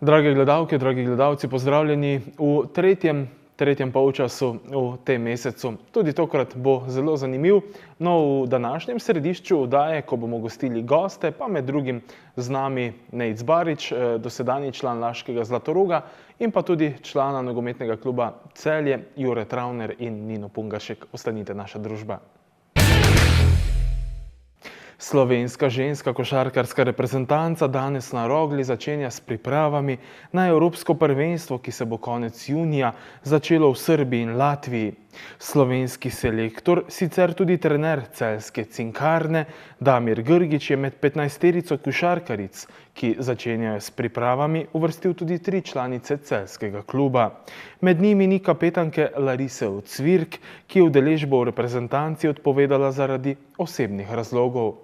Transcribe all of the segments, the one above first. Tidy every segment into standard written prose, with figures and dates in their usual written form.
Drage gledalke, dragi gledalci, pozdravljeni v tretjem polčasu v tem mesecu. Tudi tokrat bo zelo zanimiv, no v današnjem središču oddaje, ko bomo gostili goste, pa med drugim z nami Nejc Barič, dosedanji član Laškega Zlatoroga in pa tudi člana nogometnega kluba Celje, Jure Travner in Nino Pungaršek. Ostanite naša družba. Slovenska ženska košarkarska reprezentanca danes na Rogli začenja s pripravami na Evropsko prvenstvo, ki se bo konec junija začelo v Srbiji in Latviji. Slovenski selektor, sicer tudi trener celjske Cinkarne, Damir Grgić je med 15-terico košarkaric, ki začenjajo s pripravami, uvrstil tudi 3 članice celjskega kluba. Med njimi ni kapetanke Larise Ocvirk, ki je udeležbo v reprezentanci odpovedala zaradi osebnih razlogov.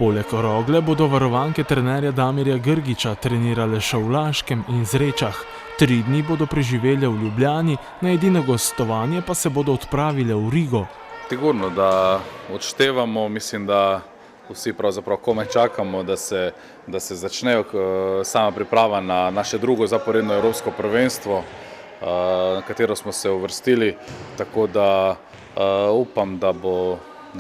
Poleg Rogle bodo varovanke trenerja Damirja Grgića trenirale še v Laškem in Zrečah. 3 dni bodo preživele v Ljubljani, na edino gostovanje pa se bodo odpravile v Rigo. Sigurno, da odštevamo, mislim, da vsi pravzaprav komaj čakamo, da se začnejo sama priprava na naše drugo zaporedno Evropsko prvenstvo, na katero smo se uvrstili, tako da upam, da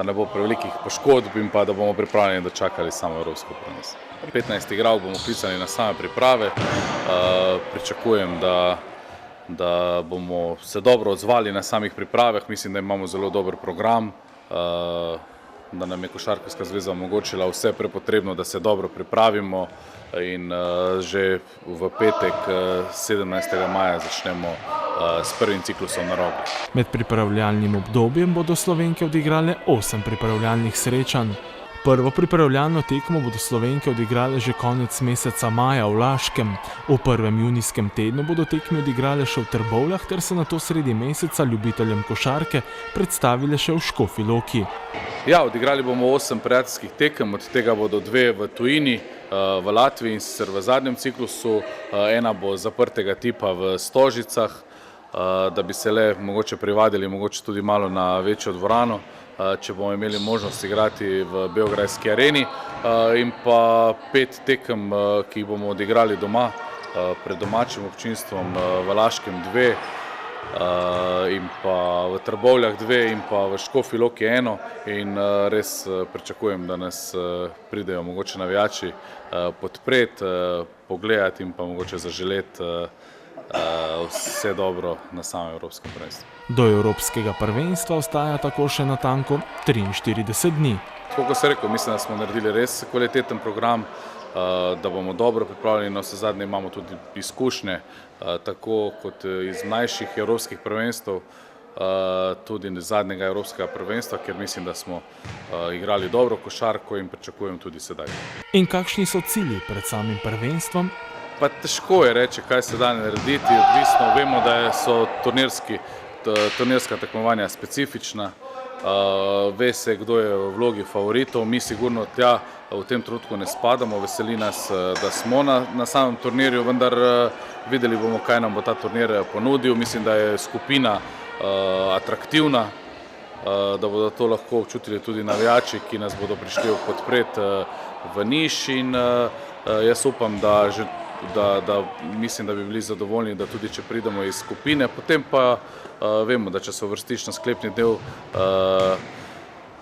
ne bo prevelikih poškodb in pa da bomo pripravljeni dočakali samo Evropsko prvenstvo. 15 igralk bomo vpisani na same priprave, pričakujem, da bomo se dobro odzvali na samih pripravah, mislim, da imamo zelo dober program, da nam je Košarkarska zveza omogočila vse prepotrebno, da se dobro pripravimo in že v petek 17. maja začnemo s prvim ciklusom na Rogli. Med pripravljalnim obdobjem bodo Slovenke odigrale 8 pripravljalnih srečanj. Prvo pripravljalno tekmo bodo Slovenke odigrale že konec meseca maja v Laškem. V prvem junijskem tednu bodo tekme odigrale še v Trbovljah ter se nato sredi meseca ljubiteljem košarke predstavile še v Škofji Loki. Ja, odigrali bomo 8 prijateljskih tekem, od tega bodo 2 v tujini, v Latviji in sicer v zadnjem ciklusu, ena bo zaprtega tipa v Stožicah, da bi se le mogoče privadili, mogoče tudi malo na večjo dvorano, če bomo imeli možnost igrati v Beograjski areni, in pa 5 tekem, ki jih bomo odigrali doma, pred domačim občinstvom, v Laškem 2, in pa v Trbovljah 2 in pa v Škofji Loki 1, in res pričakujem, da nas pridejo mogoče navijači podpreti, pogledati in pa mogoče zaželeti vse dobro na samem Evropskem prvenstvu. Do Evropskega prvenstva ostaja tako še natanko 43 dni. Tako kot sem rekel, mislim, da smo naredili res kvaliteten program, da bomo dobro pripravljeni, na vse zadnje imamo tudi izkušnje, tako kot iz mlajših evropskih prvenstv, tudi iz zadnjega Evropskega prvenstva, ker mislim, da smo igrali dobro košarko in pričakujem tudi sedaj. In kakšni so cilji pred samim prvenstvom? Pa težko je reči, kaj se da narediti, odvisno, vemo, da so turnirska tekmovanja specifična, ve se, kdo je v vlogi favoritov, mi sigurno tja v tem trenutku ne spadamo, veseli nas, da smo na samem turnirju, vendar videli bomo, kaj nam bo ta turnir ponudil, mislim, da je skupina atraktivna, da bodo to lahko občutili tudi navijači, ki nas bodo prišli podpreti v Niš, in jaz upam, da mislim, da bi bili zadovoljni, da tudi če pridemo iz skupine, potem pa vemo, da če se uvrstiš na sklepni del,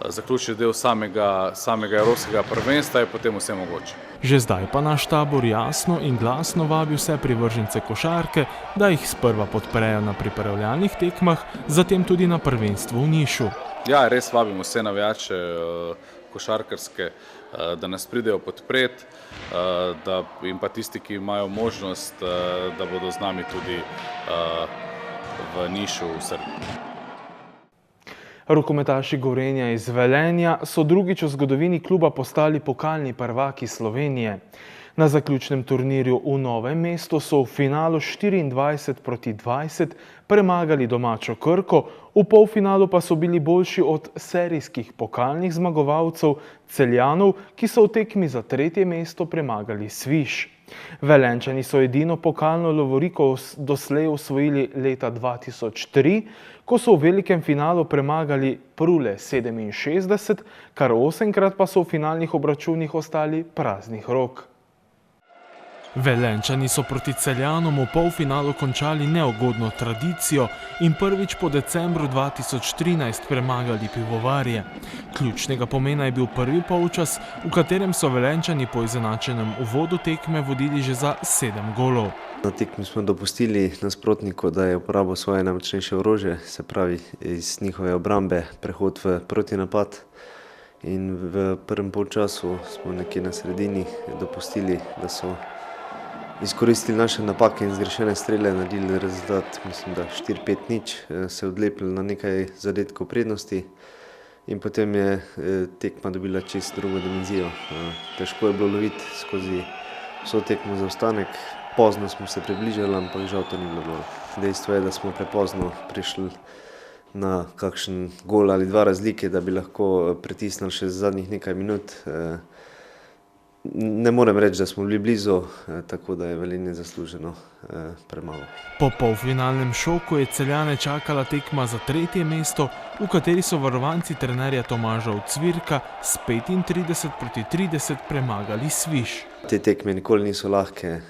zaključni del samega Evropskega prvenstva, je potem vse mogoče. Že zdaj pa naš tabor jasno in glasno vabi vse privržence košarke, da jih sprva podprejo na pripravljalnih tekmah, zatem tudi na prvenstvu v Nišu. Ja, res vabimo vse navijače košarkarske, da nas pridejo podpreti, in pa tisti, ki imajo možnost, da bodo z nami tudi v Nišu v Srbiji. Rokometaši Gorenja iz Velenja so drugič v zgodovini kluba postali pokalni prvaki Slovenije. Na zaključnem turnirju v Novem mestu so v finalu 24-20 premagali domačo Krko, v polfinalu pa so bili boljši od serijskih pokalnih zmagovalcev Celjanov, ki so v tekmi za 3. mesto premagali Sviš. Velenčani so edino pokalno lovoriko doslej osvojili leta 2003, ko so v velikem finalu premagali Prule 67, kar 8-krat pa so v finalnih obračunih ostali praznih rok. Velenjčani so proti Celjanom v polfinalu končali neugodno tradicijo in prvič po decembru 2013 premagali Pivovarje. Ključnega pomena je bil prvi polčas, v katerem so Velenjčani po izenačenem uvodu tekme vodili že za 7 golov. Na tekmi smo dopustili nasprotniku, da je uporabil svoje najmočnejše orožje, se pravi iz njihove obrambe prehod v protinapad. In v prvem polčasu smo nekje na sredini dopustili, da so izkoristili naše napake in zgrešene strele, naredili rezultat, mislim, da 4-5-0, se odlepili na nekaj zadetkov prednosti in potem je tekma dobila čisto drugo dimenzijo. Težko je bilo loviti skozi vso tekmo zaostanek, pozno smo se približali, ampak žal to ni bilo dovolj. Dejstvo je, da smo prepozno prišli na kakšen gol ali dva razlike, da bi lahko pritisnili še zadnjih nekaj minut. Ne morem reči, da smo bili blizu, tako da je Velenje zasluženo premalo. Po polfinalnem šoku je Celjane čakala tekma za 3. mesto, v kateri so varovanci trenerja Tomaža Ocvirka s 35-30 premagali Sviš. Te tekme nikoli niso lahke.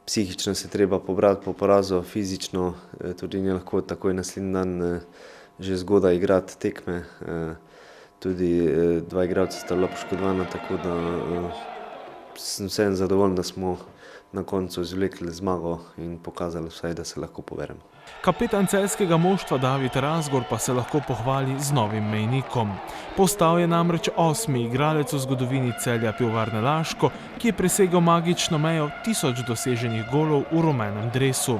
Psihično se treba pobrati po porazu, fizično tudi ni lahko takoj naslednji dan že zgodaj igrati tekme. Tudi 2 igralca sta bila poškodovana, tako da sem vseeno zadovoljen, da smo na koncu izvlekli zmago in pokazali vsaj, da se lahko poberemo. Kapetan celjskega moštva David Razgor pa se lahko pohvali z novim mejnikom. Postal je namreč 8. igralec v zgodovini Celja Pivovarne Laško, ki je presegel magično mejo 1000 doseženih golov v rumenem dresu.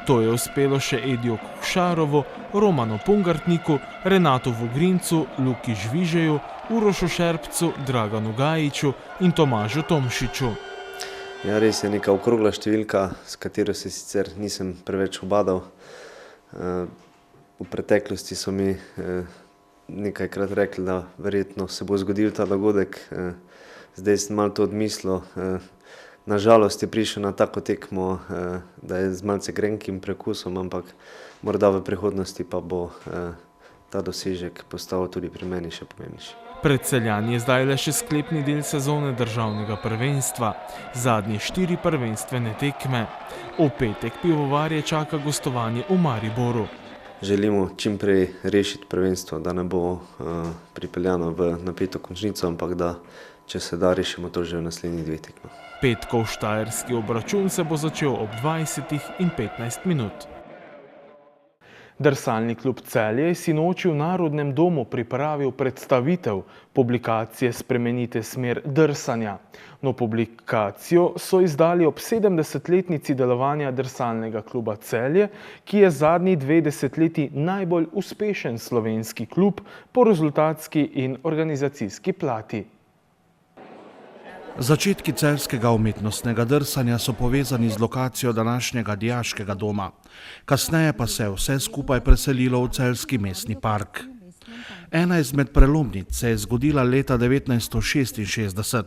To je uspelo še Ediju Kukšarovu, Romanu Pungartniku, Renatu Vogrincu, Luki Žvižeju, Urošu Šerpcu, Draganu Gajiću in Tomažu Tomšiču. Ja, res je neka okrogla številka, s katero se sicer nisem preveč ubadal. V preteklosti so mi nekajkrat rekli, da verjetno se bo zgodil ta dogodek. Zdaj sem malo to odmislil. Nažalost je prišel na tako tekmo, da je z malce grenkim prekusom, ampak morda v prihodnosti pa bo ta dosežek postal tudi pri meni še pomembnejši. Pred Celjani je zdaj le še sklepni del sezone državnega prvenstva, zadnje 4 prvenstvene tekme. V petek Pivovarje čaka gostovanje v Mariboru. Želimo čim prej rešiti prvenstvo, da ne bo pripeljano v napeto končnico, ampak da, če se da, rešimo to že v naslednjih 2 tekmah. Petkov štajerski obračun se bo začel ob 20:15 minut. Drsalni klub Celje je sinoči v Narodnem domu pripravil predstavitev publikacije Spremenite smer drsanja. No, publikacijo so izdali ob 70-letnici delovanja Drsalnega kluba Celje, ki je zadnji 2 desetletji najbolj uspešen slovenski klub po rezultatski in organizacijski plati. Začetki celjskega umetnostnega drsanja so povezani z lokacijo današnjega dijaškega doma. Kasneje pa se je vse skupaj preselilo v celjski mestni park. Ena izmed prelomnic se je zgodila leta 1966,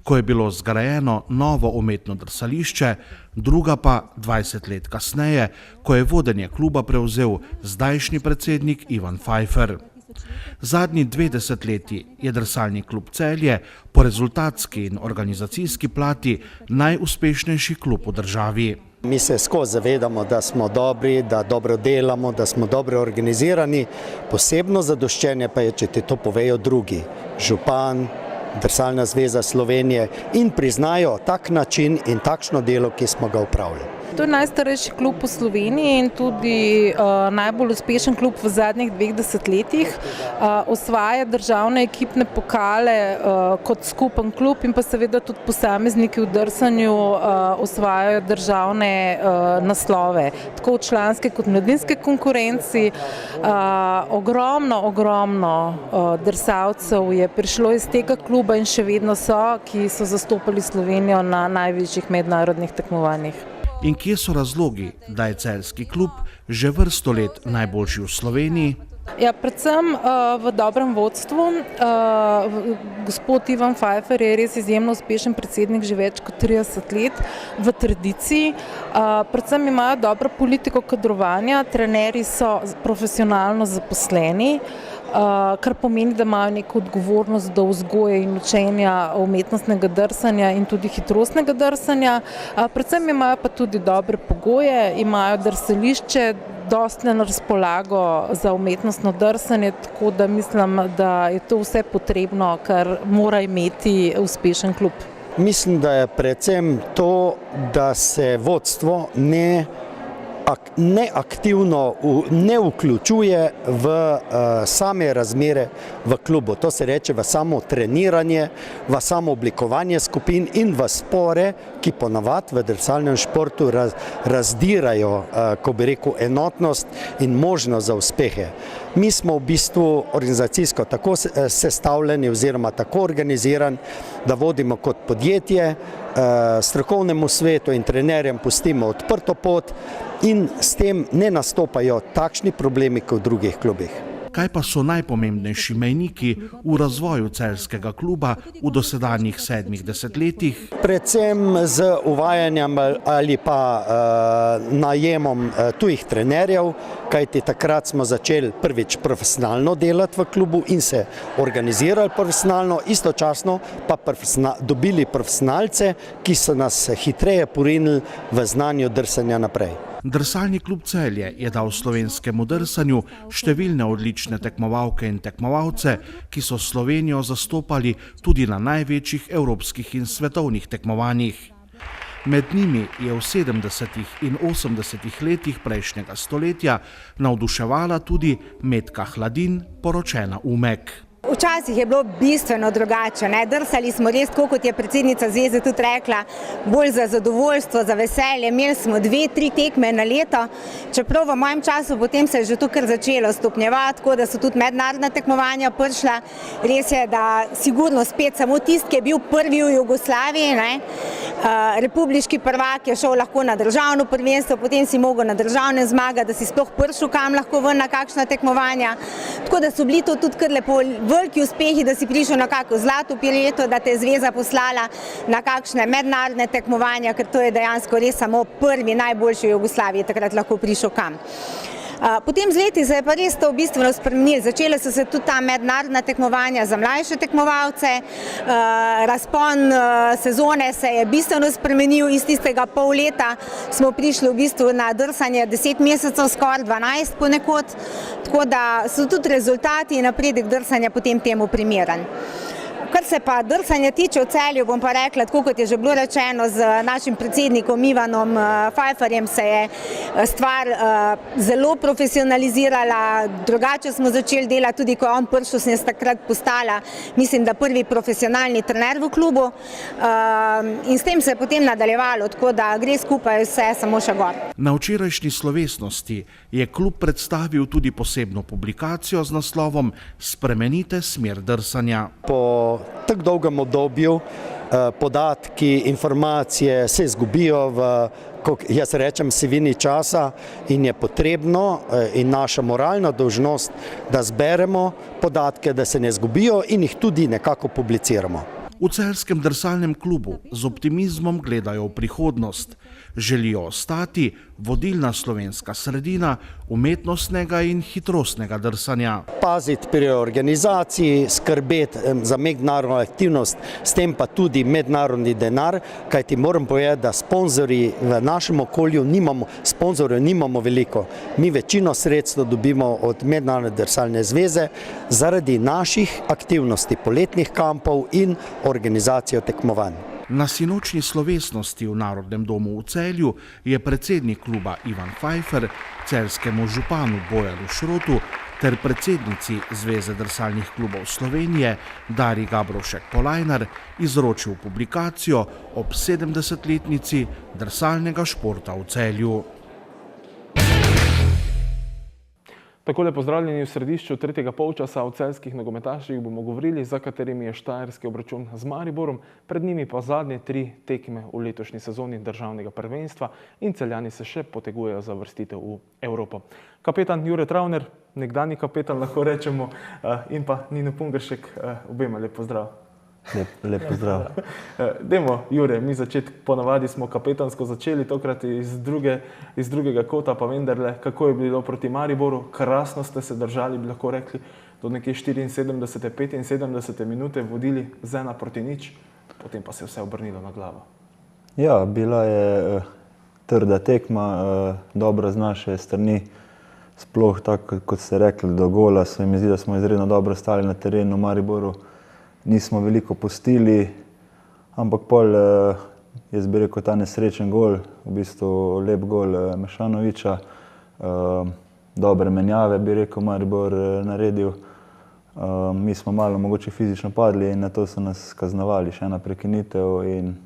ko je bilo zgrajeno novo umetno drsališče, druga pa 20 let kasneje, ko je vodenje kluba prevzel zdajšnji predsednik Ivan Pfeiffer. Zadnji 2 desetletji je Drsalni klub Celje po rezultatski in organizacijski plati najuspešnejši klub v državi. Mi se skozi zavedamo, da smo dobri, da dobro delamo, da smo dobro organizirani. Posebno zadoščenje pa je, če ti to povejo drugi, župan, Drsalna zveza Slovenije, in priznajo tak način in takšno delo, ki smo ga opravili. To je najstarejši klub v Sloveniji in tudi najbolj uspešen klub v zadnjih 2 desetletjih. Osvaja državne ekipne pokale kot skupen klub in pa seveda tudi posamezniki v drsanju osvajajo državne naslove, tako v članski kot mladinski konkurenci. Ogromno drsalcev je prišlo iz tega kluba in še vedno so, ki so zastopali Slovenijo na največjih mednarodnih tekmovanjih. In kje so razlogi, da je celjski klub že vrsto let najboljši v Sloveniji? Ja, predvsem v dobrem vodstvu. Gospod Ivan Pfeiffer je res izjemno uspešen predsednik že več kot 30 let v tradiciji. Predvsem imajo dobro politiko kadrovanja, trenerji so profesionalno zaposleni. kar pomeni, da imajo neko odgovornost do vzgoje in učenja umetnostnega drsanja in tudi hitrostnega drsanja. Predvsem imajo pa tudi dobre pogoje, imajo drsališče, dosti na razpolago za umetnostno drsanje, tako da mislim, da je to vse potrebno, kar mora imeti uspešen klub. Mislim, da je predvsem to, da se vodstvo neaktivno ne vključuje v same razmere v klubu. To se reče v samo treniranje, v samo oblikovanje skupin in v spore, ki ponavadi v drsalnem športu razdirajo, ko bi rekel, enotnost in možnost za uspehe. Mi smo v bistvu organizacijsko tako sestavljeni oziroma tako organizirani, da vodimo kot podjetje, strokovnemu svetu in trenerjem pustimo odprto pot in s tem ne nastopajo takšni problemi kot v drugih klubih. Kaj pa so najpomembnejši mejniki v razvoju celjskega kluba v dosedanjih 7 desetletjih? Predvsem z uvajanjem ali pa najemom tujih trenerjev, kajti takrat smo začeli prvič profesionalno delati v klubu in se organizirali profesionalno, istočasno pa dobili profesionalce, ki so nas hitreje porinili v znanju drsanja naprej. Drsalni klub Celje je dal slovenskemu drsanju številne odlične tekmovalke in tekmovalce, ki so Slovenijo zastopali tudi na največjih evropskih in svetovnih tekmovanjih. Med njimi je v 70. in 80. letih prejšnjega stoletja navduševala tudi Metka Hladin, poročena Umek. Včasih je bilo bistveno drugače. Drsali smo res, tako kot je predsednica zveze tudi rekla, bolj za zadovoljstvo, za veselje. Imeli smo 2-3 tekme na leto, čeprav v mojem času potem se je že to kar začelo stopnjevati, tako da so tudi mednarodna tekmovanja prišla. Res je, da sigurno spet samo tisti, ki je bil prvi v Jugoslaviji, republiški prvak je šel lahko na državno prvenstvo, potem si mogel na državne zmagati, da si sploh prišel kam lahko ven na kakšna tekmovanja. Tako da so bili to tudi kar lepo veliki uspehi, da si prišel na kako zlato pileto, da te je zveza poslala na kakšne mednarodne tekmovanja, ker to je dejansko res samo prvi najboljši v Jugoslaviji takrat lahko prišel kam. Potem z leti se je pa res to bistveno spremenilo. Začele so se tudi ta mednarodna tekmovanja za mlajše tekmovalce, razpon sezone se je bistveno spremenil, iz tistega pol leta smo prišli v bistvu na drsanje 10 mesecev, skoraj 12 ponekod, tako da so tudi rezultati in napredek drsanja potem temu primeren. Kar se pa drsanja tiče v Celju, bom pa rekla, tako kot je že bilo rečeno, z našim predsednikom Ivanom Fajfarjem se je stvar zelo profesionalizirala, drugače smo začeli delati, tudi ko je on prišel, sem jaz takrat postala, mislim, da prvi profesionalni trener v klubu in s tem se je potem nadaljevalo, tako da gre skupaj vse samo še gor. Na včerajšnji slovesnosti je klub predstavil tudi posebno publikacijo z naslovom Spremenite smer drsanja. Po tako dolgem obdobju podatki, informacije se izgubijo v, jaz rečem, sivini časa in je potrebno in naša moralna dolžnost, da zberemo podatke, da se ne izgubijo in jih tudi nekako publiciramo. V celjskem drsalnem klubu z optimizmom gledajo v prihodnost. Želijo ostati vodilna slovenska sredina umetnostnega in hitrostnega drsanja. Paziti pri organizaciji, skrbeti za mednarodno aktivnost, s tem pa tudi mednarodni denar, kajti moram povedati, da sponzorji v našem okolju nimamo veliko. Mi večino sredstev dobimo od Mednarodne drsalne zveze zaradi naših aktivnosti, poletnih kampov in organizacijo tekmovanj. Na sinočnji slovesnosti v Narodnem domu v Celju je predsednik kluba Ivan Fajfer celjskemu županu Bojanu Šrotu ter predsednici Zveze drsalnih klubov Slovenije Dari Gabrovšek-Polajnar izročil publikacijo ob 70-letnici drsalnega športa v Celju. Takole pozdravljeni v središču tretjega polčasa o celjskih nogometaših bomo govorili, za katerimi je štajerski obračun z Mariborom, pred njimi pa zadnje 3 tekme v letošnji sezoni državnega prvenstva in Celjani se še potegujejo za vrstitev v Evropo. Kapetan Jure Travner, nekdanji kapetan lahko rečemo, in pa Nino Pungaršek, obema lep pozdrav. Lep pozdrav. Dajmo, Jure, mi začeti, ponavadi smo kapetansko začeli, tokrat iz drugega kota, pa vendarle, kako je bilo proti Mariboru, krasno ste se držali, bi lahko rekli. do nekje 74. 75. minute vodili z 1-0, potem pa se je vse obrnilo na glavo. Ja, bila je trda tekma, dobra z naše strani. Sploh tako, kot ste rekli, do gola se mi zdi, da smo izredno dobro stali na terenu v Mariboru. Nismo veliko pustili, ampak pol, jaz bi rekel, ta nesrečen gol, v bistvu lep gol Mešanovića, dobre menjave, bi rekel, Maribor naredil. Mi smo malo mogoče fizično padli in na to so nas kaznovali, še ena prekinitev in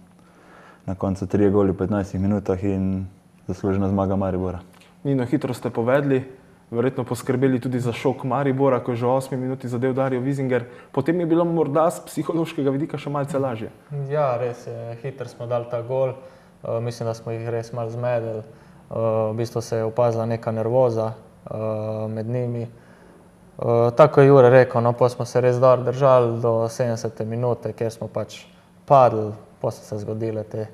na koncu 3 goli v 15 minutah in zaslužena zmaga Maribora. Nino, hitro ste povedali, verjetno poskrbeli tudi za šok Maribora, ko je že v 8 minuti zadel Dario Wiesinger. Potem je bilo morda z psihološkega vidika še malce lažje. Ja, res je, hitro smo dali ta gol. Mislim, da smo jih res malo zmedeli. V bistvu se je opazila neka nervoza med njimi. Tako je Jure rekel, no, pa smo se res dobro držali do 70. minute, kjer smo pač padli, pa so se zgodile te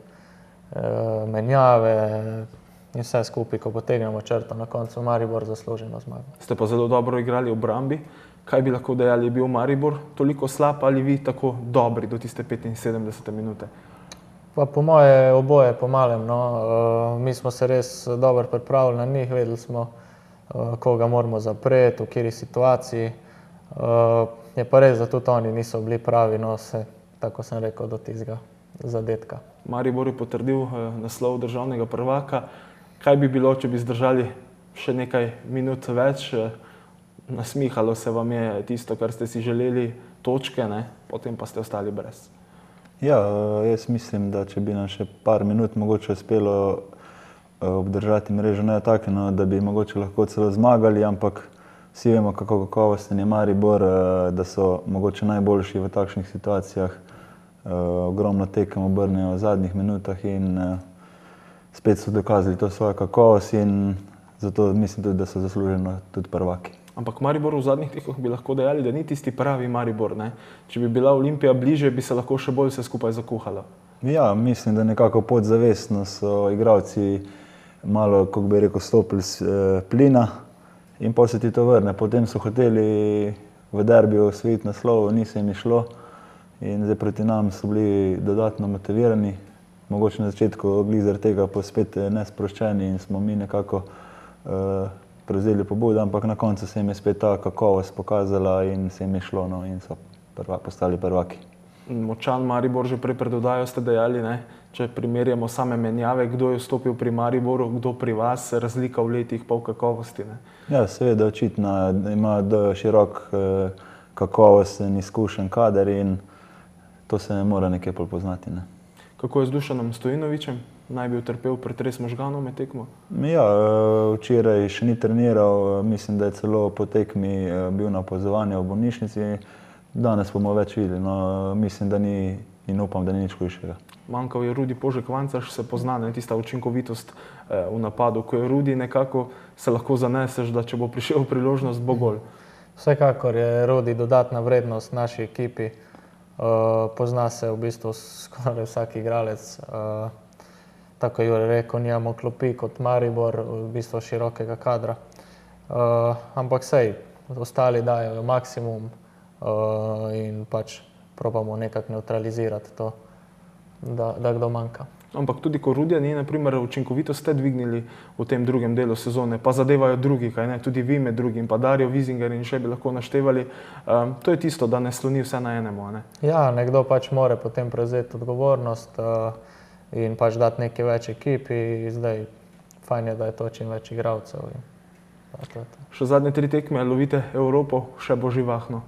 menjave in vse skupaj, ko potegnemo črto, na koncu Maribor zasluženo zmago. Ste pa zelo dobro igrali v obrambi. Kaj bi lahko dejali, je bil Maribor toliko slab ali vi tako dobri do tiste 75. minute? Pa po moje oboje po malem, no. Mi smo se res dobro pripravili na njih, vedeli smo, koga moramo zapreti, v kateri situaciji. Je pa res, da tudi oni niso bili pravi, no, se, tako sem rekel, do tistega zadetka. Maribor je potrdil naslov državnega prvaka. Kaj bi bilo, če bi zdržali še nekaj minut več? Nasmihalo se vam je tisto, kar ste si želeli, točke, ne? Potem pa ste ostali brez. Ja, jaz mislim, da če bi nam še par minut mogoče uspelo obdržati mrežo nedotaknjeno, da bi mogoče lahko celo zmagali, ampak vsi vemo, kako kakovosten je Maribor, da so mogoče najboljši v takšnih situacijah. Ogromno tekem obrnejo v zadnjih minutah in spet so dokazali to svojo kakovost in zato mislim tudi, da so zasluženo tudi prvaki. Ampak Maribor v zadnjih tekmah bi lahko dejali, da ni tisti pravi Maribor, ne? Če bi bila Olimpija bliže, bi se lahko še bolj vse skupaj zakuhalo. Ja, mislim, da nekako podzavestno so igralci malo, kako bi rekel, stopili z plina in pa se ti to vrne. Potem so hoteli v derbiju osvojiti naslov, ni se jim šlo in zdaj proti nam so bili dodatno motivirani. Mogoče na začetku glizar tega pa spet nesproščeni in smo mi nekako prevzeli pobudo, ampak na koncu se jim je spet ta kakovost pokazala in se jim je šlo, no, in so postali prvaki. Močan Maribor, že prej pred oddajo ste dejali, ne? Če primerjamo same menjave, kdo je vstopil pri Mariboru, kdo pri vas, razlika v letih pa v kakovosti, ne? Ja, seveda očitno, ima širok kakovosten, izkušen kader in to se ne mora nekaj bolj poznati, ne. Kako je z Dušanom Stojinovićem? Naj bi utrpel pretres možganov med tekmo? Ja, včeraj še ni treniral, mislim, da je celo po tekmi bil na opazovanju v bolnišnici. Danes bomo več videli, no, mislim, da ni in upam, da ni nič hujšega. Manjkal je Rudi Požek-Vancaš, se pozna, ne, tista učinkovitost v napadu. Ko je Rudi, nekako se lahko zaneseš, da če bo prišel priložnost, bo gol. Vsekakor je Rudi dodatna vrednost naši ekipi. Pozna se v bistvu skoraj vsak igralec. Tako je Jure rekel, nimamo klopi kot Maribor, v bistvu širokega kadra. Ampak sej, ostali dajo maksimum in pač probamo nekako neutralizirati to, da kdo manjka. Ampak tudi ko Rudija ni, naprimer, učinkovito ste dvignili v tem drugem delu sezone, pa zadevajo drugi, kaj ne, tudi vi med drugim, pa Dario Wiesinger in še bi lahko naštevali. To je tisto, da ne sloni vse na enemu, ne? Ja, nekdo pač more potem prevzeti odgovornost in pač dati nekaj več ekipi. Zdaj, fajn je, da je to čim več igralcev. Še zadnje 3 tekme lovite Evropo, še bo živahno?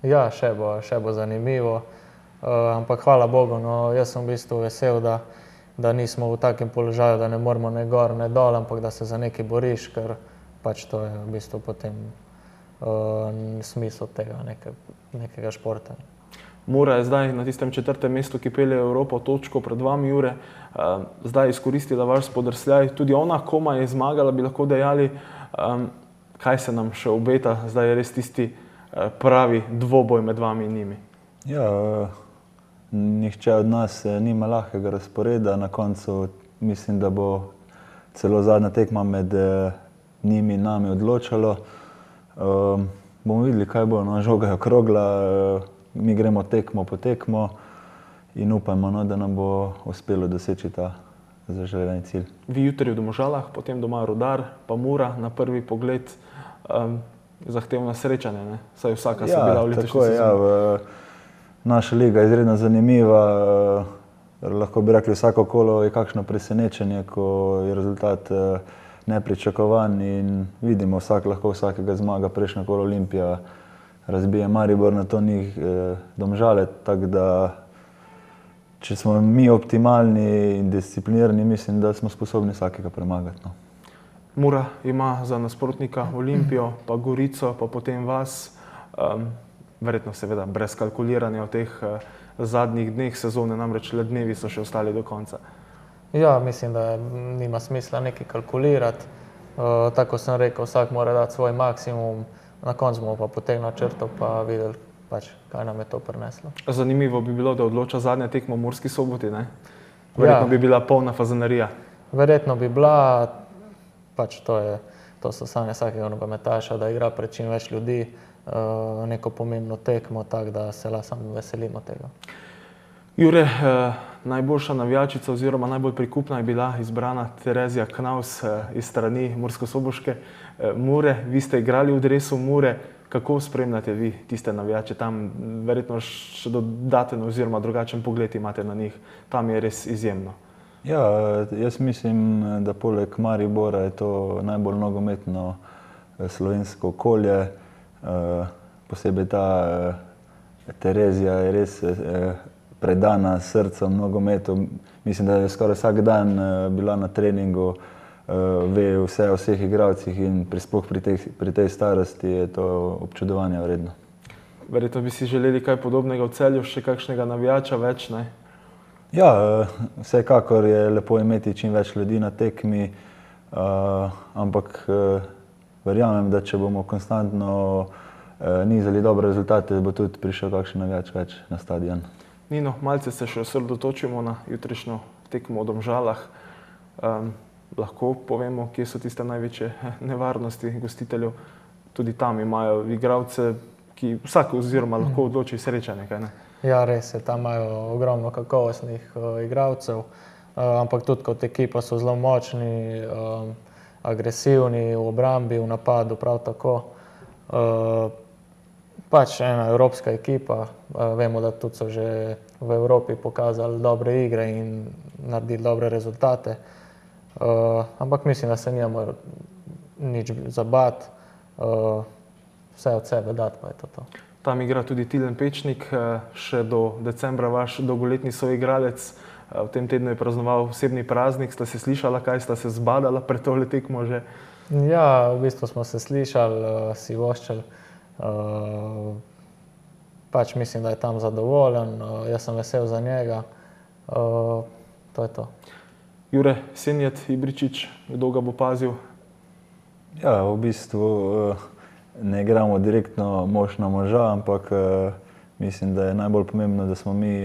Ja, še bo zanimivo, ampak hvala Bogu, no, jaz sem v bistvu vesel, da nismo v takem položaju, da ne moramo ne gor, ne dol, ampak da se za nekaj boriš, ker pač to je v bistvu potem smisel tega nekega športa. Mura je zdaj na tistem 4. mestu, ki pelje Evropo, točko pred vami, Jure. Zdaj izkoristila vaš spodrsljaj, tudi ona komaj je zmagala, bi lahko dejali. Kaj se nam še obeta? Zdaj je res tisti pravi dvoboj med vami in njimi. Ja, nihče od nas nima lahkega razporeda. Na koncu mislim, da bo celo zadnja tekma med njimi in nami odločalo. bomo videli, kaj bo. No, žoga je okrogla, mi gremo tekmo po tekmo in upajmo, no, da nam bo uspelo doseči ta zaželeni cilj. Vi jutri v Domžalah, potem doma Rudar, pa Mura, na prvi pogled zahtevno srečanje, ne? Saj vsaka so bila v letošnji tako je, sezoni. Naša liga je izredno zanimiva, lahko bi rekli vsako kolo je kakšno presenečenje, ko je rezultat nepričakovan in vidimo, vsak lahko vsakega zmaga. Prejšnja kolo Olimpija razbije Maribor, na to njih Domžale, tako da če smo mi optimalni in disciplinirani, mislim, da smo sposobni vsakega premagati. No. Mura ima za nasprotnika Olimpijo, pa Gorico, pa potem vas. Verjetno seveda brez kalkuliranja v teh zadnjih dneh sezone, namreč le dnevi so še ostali do konca. Ja, mislim, da nima smisla nekaj kalkulirati. Tako sem rekel, vsak mora dati svoj maksimum, na koncu bomo pa potegnili črto pa videli, kaj nam je to prineslo. Zanimivo bi bilo, da odloča zadnja tekma v Murski Soboti, ne? Verjetno bi bila polna fazanerija. Verjetno bi bila, to so sanje vsakega nogometaša, da igra pred čim več ljudi, neko pomembno tekmo, tako da se samo veselimo tega. Jure, najboljša navijačica oziroma najbolj prikupna je bila izbrana Terezija Knaus iz strani murskosoboške Mure. Vi ste igrali v dresu Mure. Kako spremljate vi tiste navijače tam? Verjetno še dodaten oziroma drugačen pogled imate na njih. Tam je res izjemno. Ja, jaz mislim, da poleg Maribora je to najbolj nogometno slovensko okolje. Posebej ta Terezija je res predana srcem nogometu. Mislim, da je skoraj vsak dan bila na treningu, ve vse o vseh igralcih in sploh pri tej starosti je to občudovanja vredno. Verjetno bi si želeli kaj podobnega v Celju, še kakšnega navijača več, ne? Ja, vsekakor je lepo imeti čim več ljudi na tekmi, ampak verjamem, da če bomo konstantno nizali dobre rezultate, bo tudi prišel kakšen navijač več na stadion. Nino, malce se še osredotočimo na jutrišnjo tekmo v Domžalah. Lahko povemo, kje so tiste največje nevarnosti gostiteljev. Tudi tam imajo igralce, ki vsak oziroma lahko odloči srečanje, kaj ne? Ja, res je, tam imajo ogromno kakovostnih igralcev, ampak tudi kot ekipa so zelo močni, agresivni v obrambi, v napadu prav tako. Ena evropska ekipa, vemo, da tudi so že v Evropi pokazali dobre igre in naredili dobre rezultate. Ampak mislim, da se nimamo nič za bati, vse od sebe dati, pa je to. Tam igra tudi Tilen Pečnik, še do decembra vaš dolgoletni soigralec. V tem tednu je praznoval osebni praznik. Sta se slišala, kaj sta se zbadala pred tole tekmo že? Ja, v bistvu smo se slišali, si voščili. Mislim, da je tam zadovoljen, jaz sem vesel za njega. To je to. Jure, Senijad Ibričić, kdo ga bo pazil? Ja, v bistvu ne igramo direktno mož na moža, ampak mislim, da je najbolj pomembno, da smo mi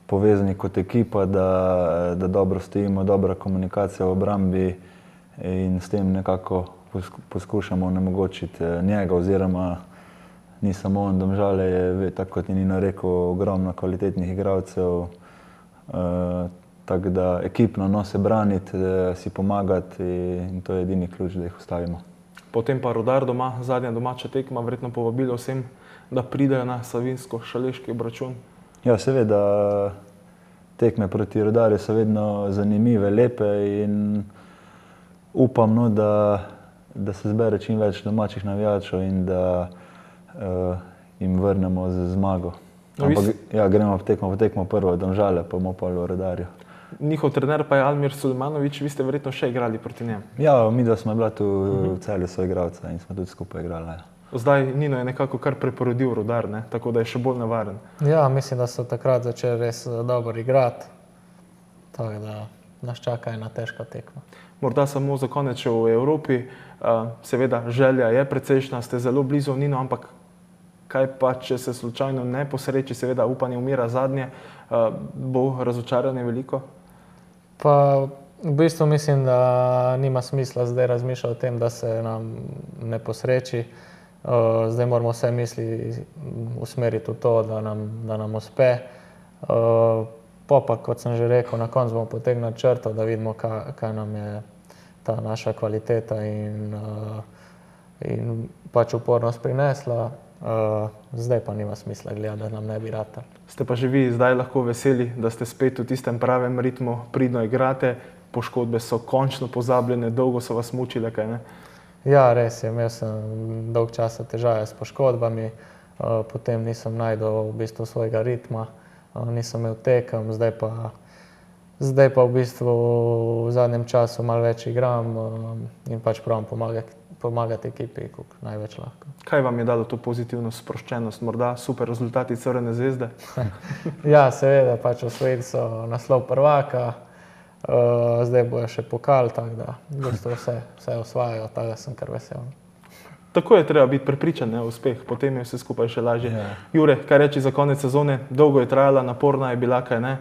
povezani kot ekipa, da dobro stojimo, dobra komunikacija v obrambi in s tem nekako poskušamo onemogočiti njega oziroma ni samo on, Domžale je, tako kot je Nino rekel, ogromno kvalitetnih igralcev, tako da ekipno se braniti, si pomagati in to je edini ključ, da jih ustavimo. Potem pa Rudar doma, zadnja domača tekma, verjetno povabilo vsem, da pridejo na Savinjsko-Šaleški obračun. Ja, seveda tekme proti Rudarju so vedno zanimive, lepe in upam, no, da se zbere čim več domačih navijačev in da jim vrnemo z zmago. Ampak ja, gremo po tekmo prvo Domžale, pa bomo pa v Rudarju. Njihov trener pa je Almir Sulejmanović, vi ste verjetno še igrali proti njem. Ja, midva smo bila tu v Celju soigralca in smo tudi skupaj igrala. Ja. Zdaj Nino je nekako kar preporodil Rudar, ne? Tako da je še bolj nevaren. Ja, mislim, da so takrat začeli res dobro igrati, tako da nas čaka ena težka tekma. Morda samo za konec še v Evropi, seveda želja je precejšnja, ste zelo blizu Nino, ampak kaj pa, če se slučajno ne posreči, seveda upanje umira zadnje, bo razočaranje veliko? Pa v bistvu mislim, da nima smisla zdaj razmišljati o tem, da se nam ne posreči. Zdaj moramo vse misli usmeriti v to, da nam uspe. Pa, kot sem že rekel, na koncu bomo potegnili črto, da vidimo, kaj nam je ta naša kvaliteta in pač upornost prinesla. Zdaj pa nima smisla gledati, da nam ne bi ratalo. Ste pa že vi zdaj lahko veseli, da ste spet v tistem pravem ritmu, pridno igrate, poškodbe so končno pozabljene, dolgo so vas mučile, kaj ne? Ja, res je, imel sem dolg časa težave s poškodbami, potem nisem najdel v bistvu svojega ritma, nisem imel tekem, zdaj pa v bistvu v zadnjem času malo več igram in pač pravim pomagati ekipi, koliko največ lahko. Kaj vam je dalo to pozitivno sproščenost? Morda super rezultati Crvene zvezde? Ja, seveda, pač osvojili so naslov prvaka, zdaj bojo še pokal, tako da v bistvu vse osvajajo, tako da sem kar vesel. Tako je treba biti prepričan, ne, uspeh, potem je vse skupaj še lažje. Ja. Jure, kaj reči za konec sezone? Dolgo je trajala, naporna je bila, kaj ne?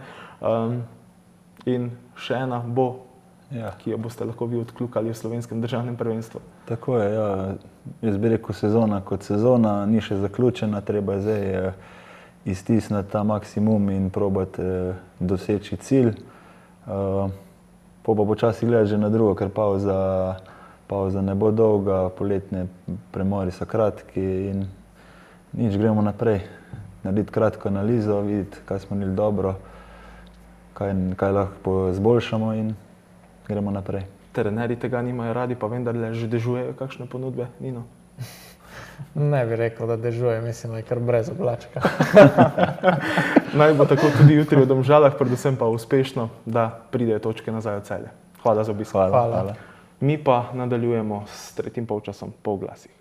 In še ena bo, Ja. ki jo boste lahko vi odkljukali v slovenskem državnem prvenstvu. Tako je, ja. Jaz bi rekel, sezona kot sezona, ni še zaključena, treba je zdaj iztisniti ta maksimum in probati doseči cilj. Pa počasi gledati že na drugo, ker pauza ne bo dolga, poletne premori so kratki in nič, gremo naprej. Narediti kratko analizo, videti, kaj smo naredili dobro, kaj lahko zboljšamo in gremo naprej. Trenerji tega nimajo radi, pa vendarle že dežujejo kakšne ponudbe, Nino? Ne bi rekel, da dežuje, mislim, da je kar brez oblačka. Naj bo tako tudi jutri v Domžalah, predvsem pa uspešno, da pridejo točke nazaj v Celje. Hvala za obisk. Hvala. Mi pa nadaljujemo s tretjim polčasom po oglasih.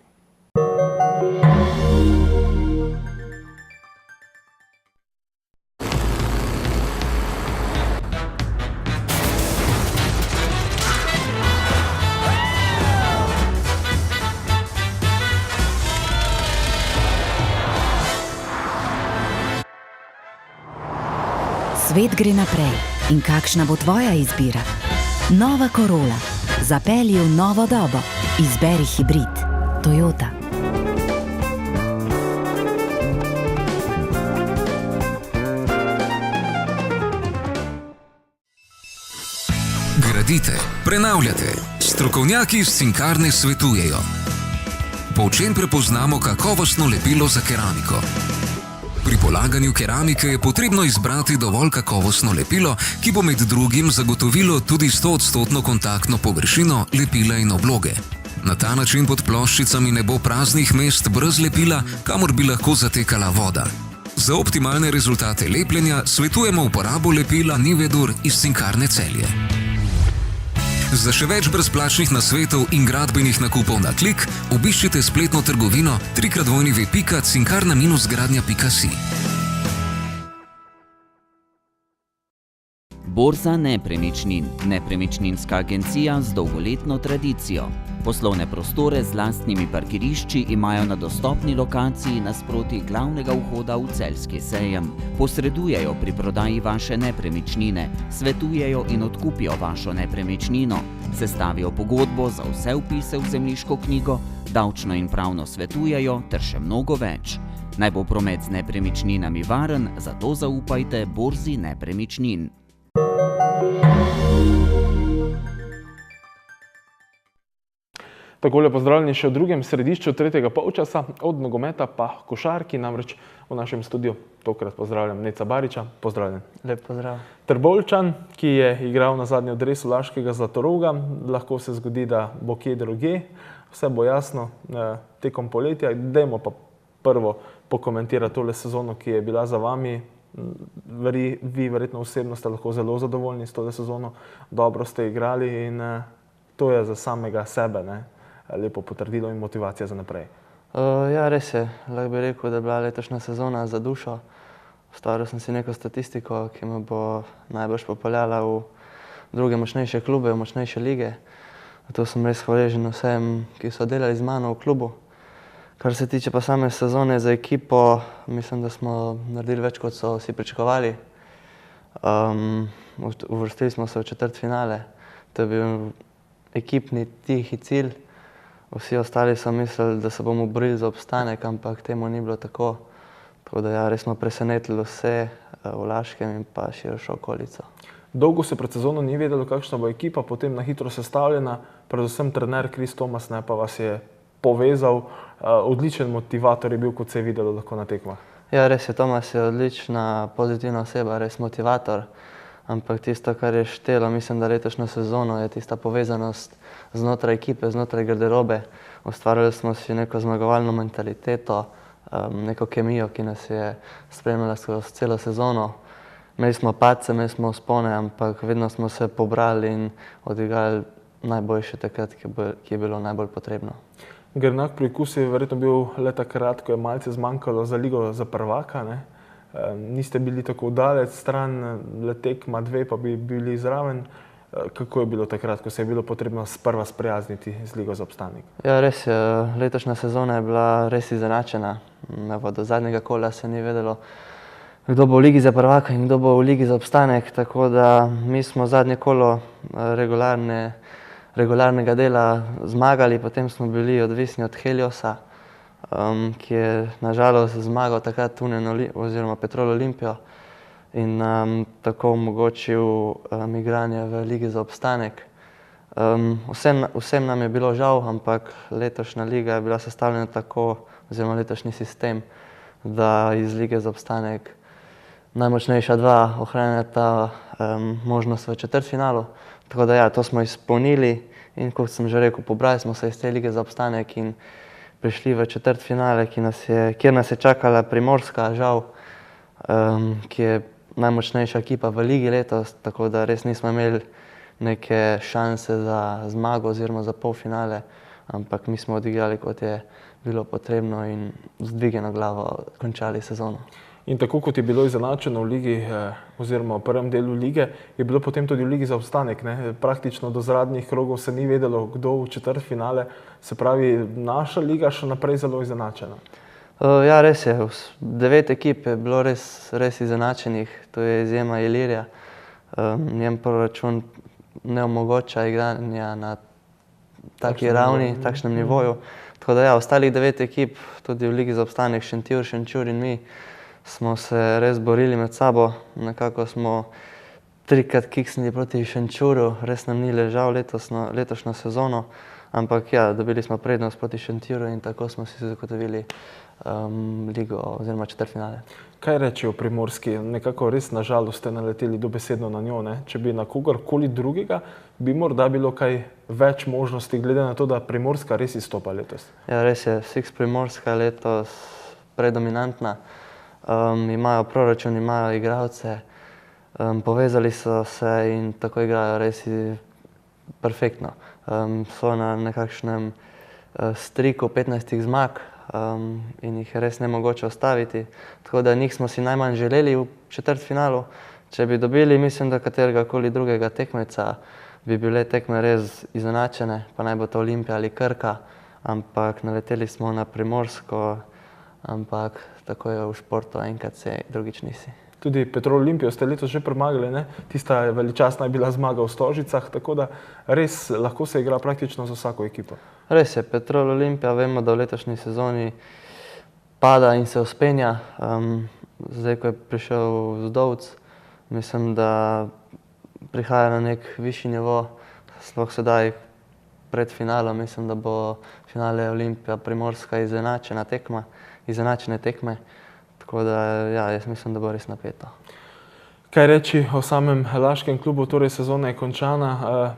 Svet gre naprej. In kakšna bo tvoja izbira? Nova Corolla. Zapelji v novo dobo. Izberi hibrid. Toyota. Gradite, prenavljate. Strokovnjaki iz Cinkarne svetujejo. Po čem prepoznamo kakovostno lepilo za keramiko? Pri polaganju keramike je potrebno izbrati dovolj kakovostno lepilo, ki bo med drugim zagotovilo tudi 100% kontaktno površino lepila in obloge. Na ta način pod ploščicami ne bo praznih mest brez lepila, kamor bi lahko zatekala voda. Za optimalne rezultate lepljenja svetujemo uporabo lepila Nivedur iz Cinkarne Celje. Za še več brezplačnih nasvetov in gradbenih nakupov na klik, obiščite spletno trgovino www.cinkarna-gradnja.si. Borza nepremičnin, nepremičninska agencija z dolgoletno tradicijo. Poslovne prostore z lastnimi parkirišči imajo na dostopni lokaciji nasproti glavnega vhoda v celjski sejem. Posredujejo pri prodaji vaše nepremičnine, svetujejo in odkupijo vašo nepremičnino, sestavijo pogodbo za vse vpise v zemljiško knjigo, davčno in pravno svetujejo ter še mnogo več. Naj bo promet z nepremičninami varen, zato zaupajte Borzi nepremičnin. Takole pozdravljeni še v drugem središču tretjega polčasa, od nogometa pa košarki, namreč v našem studiu tokrat pozdravljam Neca Bariča, pozdravljen. Lep pozdrav. Trboveljčan, ki je igral na zadnji dresu Laškega Zlatoroga, lahko se zgodi, da bo kje drugje, vse bo jasno tekom poletja. Dajmo pa prvo pokomentirati tole sezono, ki je bila za vami. Vi verjetno osebno ste lahko zelo zadovoljni s tole sezono, dobro ste igrali in to je za samega sebe, ne? Lepo potrdilo in motivacija za naprej. Ja, res je. Lahko bi rekel, da je bila letošnja sezona za dušo. Ustvaril sem si neko statistiko, ki me bo najbrž popeljala v druge močnejše klube, v močnejše lige. Zato sem res hvaležen vsem, ki so delali z mano v klubu. Kar se tiče pa same sezone za ekipo, mislim, da smo naredili več, kot so vsi pričakovali. Uvrstili smo se v četrtfinale. To je bil ekipni tihi cilj. Vsi ostali so mislili, da se bomo borili za obstanek, ampak temu ni bilo tako. Tako da ja, res smo presenetili vse v Laškem in pa širšo okolico. Dolgo se pred sezono ni vedelo, kakšna bo ekipa, potem na hitro sestavljena, predvsem trener Kris Tomas pa vas je povezal. Odličen motivator je bil, kot se je videlo lahko na tekmah. Ja, res je, Tomas je odlična, pozitivna oseba, res motivator. Ampak tisto, kar je štelo, mislim, da letošnjo sezono je tista povezanost znotraj ekipe, znotraj garderobe. Ustvarili smo si neko zmagovalno mentaliteto, neko kemijo, ki nas je spremljala skozi celo sezono. Imeli smo padce, imeli smo vzpone, ampak vedno smo se pobrali in odigrali najboljše takrat, ki je bilo najbolj potrebno. Grenak priokus je verjetno bil le takrat, ko je malce zmanjkalo za ligo za prvaka, ne? Niste bili tako daleč stran, le tekma 2 pa bi bili zraven. Kako je bilo takrat, ko se je bilo potrebno sprva sprijazniti z ligo za obstanek? Ja, res je, letošnja sezona je bila res izenačena. Do zadnjega kola se ni vedelo, kdo bo v ligi za prvaka in kdo bo v ligi za obstanek, tako da mi smo zadnje kolo regularnega dela zmagali, potem smo bili odvisni od Heliosa, ki je nažalost zmagal takrat oziroma Petrol Olimpijo in nam tako omogočil igranje v ligi za obstanek. Vsem nam je bilo žal, ampak letošnja liga je bila sestavljena tako, oziroma letošnji sistem, da iz lige za obstanek najmočnejša 2 ohranjata možnost v četrtfinalu. Tako da ja, to smo izpolnili in kot sem že rekel, pobrali smo se iz te lige za obstanek in prišli v četrtfinale, kjer nas je čakala Primorska, žal, ki je najmočnejša ekipa v ligi letos, tako da res nismo imeli neke šanse za zmago oziroma za polfinale, ampak mi smo odigrali, kot je bilo potrebno in z dvignjeno glavo končali sezono. In tako kot je bilo izenačeno v ligi oziroma v prvem delu lige, je bilo potem tudi v ligi za obstanek, ne? Praktično do zadnjih krogov se ni vedelo, kdo v četrtfinale, se pravi, naša liga še naprej zelo izenačena. Ja, res je, 9 ekip je bilo res izenačenih, to je izjema Ilirija. Njen proračun ne omogoča igranja na taki ravni, takšnem nivoju. Tako da ja, ostalih 9 ekip, tudi v ligi za obstanek, Šentjur, Šenčur in mi, smo se res borili med sabo. Nekako smo 3-krat kiksnili proti Šenčuru, res nam ni ležal letošnjo sezono, ampak ja, dobili smo prednost proti Šentjuru in tako smo si zagotovili ligo oziroma četrtfinale. Kaj reči o Primorski? Nekako res nažalost ste naleteli dobesedno na njo, ne? Če bi na kogarkoli drugega, bi morda bilo kaj več možnosti, glede na to, da Primorska res izstopa letos. Ja, res je, Six Primorska letos predominantna. Imajo proračun, imajo igralce, povezali so se in tako igrajo res perfektno. So na nekakšnem striku 15 zmag in jih je res nemogoče ustaviti. Tako da njih smo si najmanj želeli v četrtfinalu. Če bi dobili, mislim, da kateregakoli drugega tekmeca, bi bile tekme res izenačene, pa naj bo to Olimpija ali Krka, ampak naleteli smo na Primorsko, ampak tako je v športu, enkrat se, drugič nisi. Tudi Petrol Olimpijo ste letos že premagali, ne? Tista veličastna je bila zmaga v Stožicah, tako da res lahko se igra praktično za vsako ekipo. Res je, Petrol Olimpija, vemo, da v letošnji sezoni pada in se vzpenja. Zdaj, ko je prišel Zdovc, mislim, da prihaja na nek višji nivo, sploh sedaj pred finalom, mislim, da bo finale Olimpija Primorska izenačene tekme. Tako da, ja, jaz mislim, da bo res napeto. Kaj reči o samem Laškem klubu, torej sezona je končana.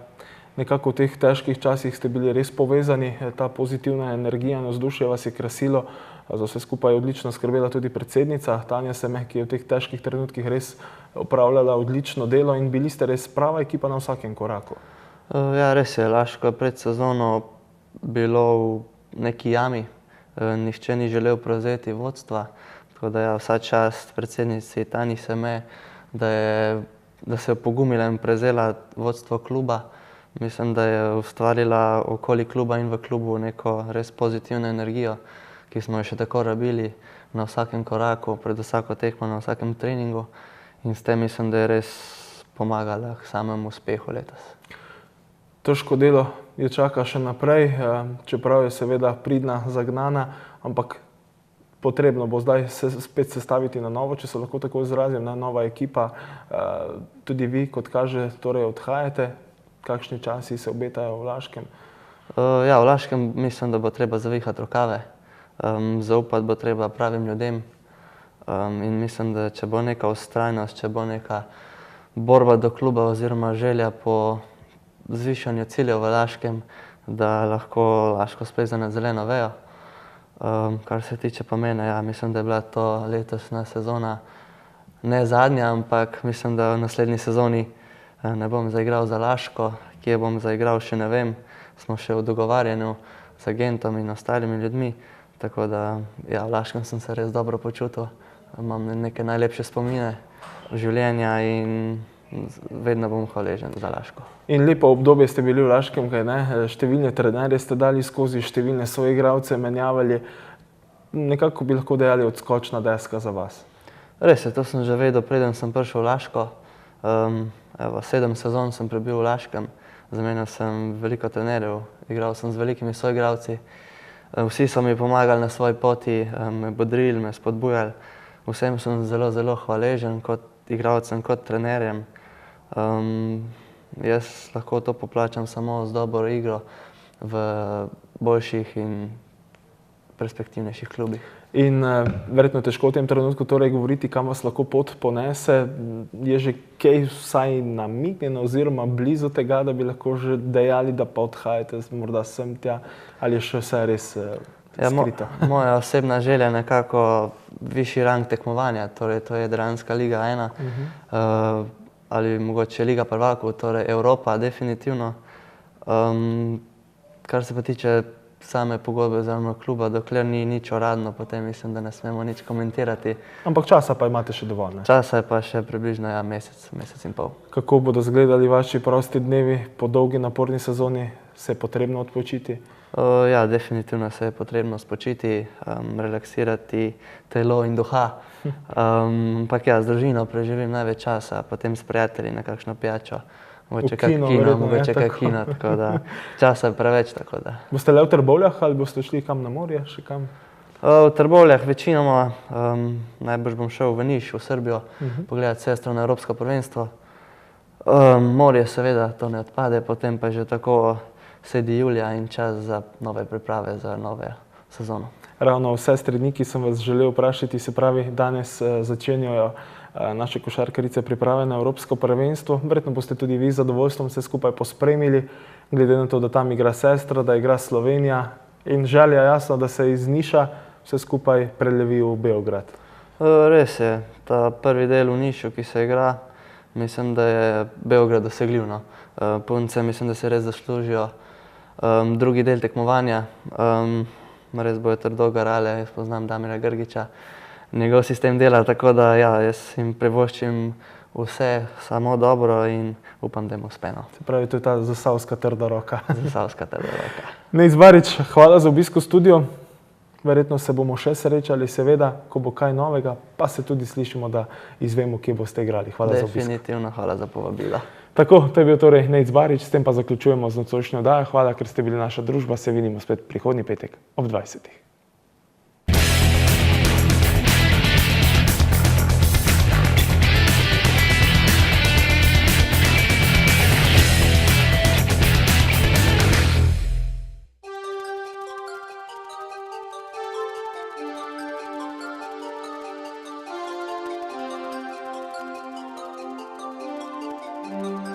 Nekako v teh težkih časih ste bili res povezani, ta pozitivna energija in vzdušje vas je krasilo. Za vse skupaj je odlično skrbela tudi predsednica Tanja Seme, ki je v teh težkih trenutkih res opravljala odlično delo in bili ste res prava ekipa na vsakem koraku. Ja, res je, Laško je pred sezono bilo v neki jami, nihče ni želel prevzeti vodstva. Tako da ja, vsa čast predsednici Tanji Seme, da se je opogumila in prevzela vodstvo kluba. Mislim, da je ustvarila okoli kluba in v klubu neko res pozitivno energijo, ki smo jo še tako rabili na vsakem koraku, pred vsako tekmo, na vsakem treningu. In s tem mislim, da je res pomagala k samemu uspehu letos. Težko delo jo čaka še naprej, čeprav je seveda pridna, zagnana, ampak potrebno bo zdaj se spet sestaviti na novo, če se lahko tako izrazim, nova ekipa. Tudi vi, kot kaže, torej odhajate. Kakšni časi se obetajo v Laškem? Ja, v Laškem mislim, da bo treba zavihati rokave. Zaupati bo treba pravim ljudem. In mislim, da če bo neka vztrajnost, če bo neka borba do kluba oziroma želja po zvišanju ciljev v Laškem, da lahko Laško spleze na zeleno vejo. Kar se tiče pa mene, ja, mislim, da je bila to letošnja sezona ne zadnja, ampak mislim, da v naslednji sezoni ne bom zaigral za Laško, kje bom zaigral, še ne vem. Smo še v dogovarjanju z agentom in ostalimi ljudmi, tako da ja, v Laškem sem se res dobro počutil. Imam neke najlepše spomine življenja in vedno bom hvaležen za Laško. In lepo obdobje ste bili v Laškem, kaj ne? Številne trenerje ste dali skozi, številne svoje igralce menjavali. Nekako bi lahko dejali odskočna deska za vas. Res je, to sem že vedel, preden sem prišel v Laško. 7 sezon sem prebil v Laškem, zamenjal sem veliko trenerjev, igral sem z velikimi soigralci. Vsi so mi pomagali na svoji poti, me bodrili, me spodbujali. Vsem sem zelo, zelo hvaležen kot igralcem, kot trenerjem. Jaz lahko to poplačam samo z dobro igro v boljših in perspektivnejših klubih. In verjetno težko v tem trenutku torej govoriti, kam vas lahko pot ponese. Je že kaj vsaj namignjeno oziroma blizu tega, da bi lahko že dejali, da pa odhajate morda sem tja, ali je še vse res skrito? Moja osebna želja je nekako višji rang tekmovanja, torej to je Jadranska liga 1, ali mogoče Liga prvakov, torej Evropa definitivno. Kar se pa tiče same pogodbe oziroma kluba, dokler ni nič uradno, potem mislim, da ne smemo nič komentirati. Ampak časa pa imate še dovolj, ne? Časa je pa še približno mesec in pol. Kako bodo izgledali vaši prosti dnevi po dolgi naporni sezoni? Se je potrebno odpočiti? Ja, definitivno se je potrebno spočiti, relaksirati telo in duha. Ampak ja, z družino preživim največ časa, potem s prijatelji na kakšno pijačo. Mogoče kaj kino, tako da časa je preveč, tako da. Boste le v Trbovljah ali boste šli kam na morje, še kam? V Trbovljah večinoma, najbrž bom šel v Niš, v Srbijo, pogledati sestro na Evropsko prvenstvo. Morje seveda, to ne odpade, potem pa že tako sedi julija in čas za nove priprave, za nove sezono. Ravno vse stredniki sem vas želel vprašati, se pravi, danes začenjajo naše košarkarice priprave na Evropsko prvenstvo. Verjetno boste tudi vi z zadovoljstvom vse skupaj pospremili, glede na to, da tam igra sestra, da igra Slovenija in želja jasno, da se iz Niša vse skupaj prelevi v Beograd. Res je, ta prvi del v Nišu, ki se igra, mislim, da je Beograd dosegljiv. Punce mislim, da se res zaslužijo drugi del tekmovanja. Res bojo trdo garale, jaz poznam Damira Grgiča, njegov sistem dela, tako da ja, jaz jim privoščim vse samo dobro in upam, da jim uspe. Se pravi, to je ta zasavska trda roka. Zasavska trda roka. Nejc Barič, hvala za obisk v studiu. Verjetno se bomo še srečali, seveda, ko bo kaj novega, pa se tudi slišimo, da izvemo, kje boste igrali. Hvala za obisk. Definitivno, hvala za povabilo. Tako, to je bil torej Nejc Barič, s tem pa zaključujemo z nocojšnjo oddajo. Hvala, ker ste bili naša družba, se vidimo spet prihodnji petek ob 20. Thank you.